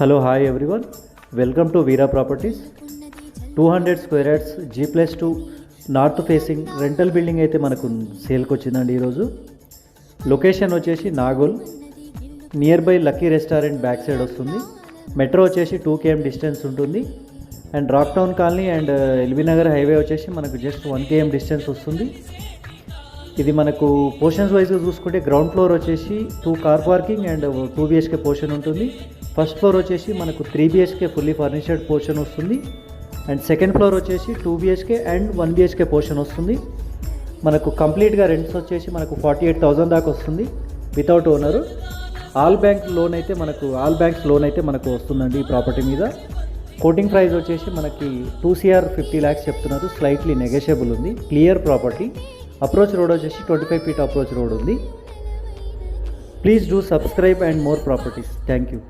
Hello hi everyone, welcome to Veera properties. 200 square yards G+2 north facing rental building అయితే మనకు సేల్కి వచ్చిందండి. ఈరోజు లొకేషన్ వచ్చేసి Nagole, near by lucky restaurant back side వస్తుంది. మెట్రో వచ్చేసి 2 km డిస్టెన్స్ ఉంటుంది. And rock town colony and LB Nagar highway వచ్చేసి మనకు జస్ట్ 1 km డిస్టెన్స్ వస్తుంది. ఇది మనకు పోర్షన్స్ వైజ్గా చూసుకుంటే గ్రౌండ్ ఫ్లోర్ వచ్చేసి 2 car parking and 2 BHK portion ఉంటుంది. ఫస్ట్ ఫ్లోర్ వచ్చేసి మనకు 3 BHK ఫుల్లీ ఫర్నిచర్డ్ పోర్షన్ వస్తుంది. అండ్ సెకండ్ ఫ్లోర్ వచ్చేసి 2 BHK అండ్ 1 BHK పోర్షన్ వస్తుంది. మనకు కంప్లీట్గా రెంట్స్ వచ్చేసి మనకు 48,000 దాకా వస్తుంది without owner. All banks loan అయితే మనకు వస్తుందండి ఈ ప్రాపర్టీ మీద. కోటింగ్ ప్రైస్ వచ్చేసి మనకి 2 CR 50 lakhs చెప్తున్నారు. స్లైట్లీ నెగోషియబుల్ ఉంది. Clear property. అప్రోచ్ రోడ్ వచ్చేసి 25 feet అప్రోచ్ రోడ్ ఉంది. Please do subscribe and more properties. Thank you.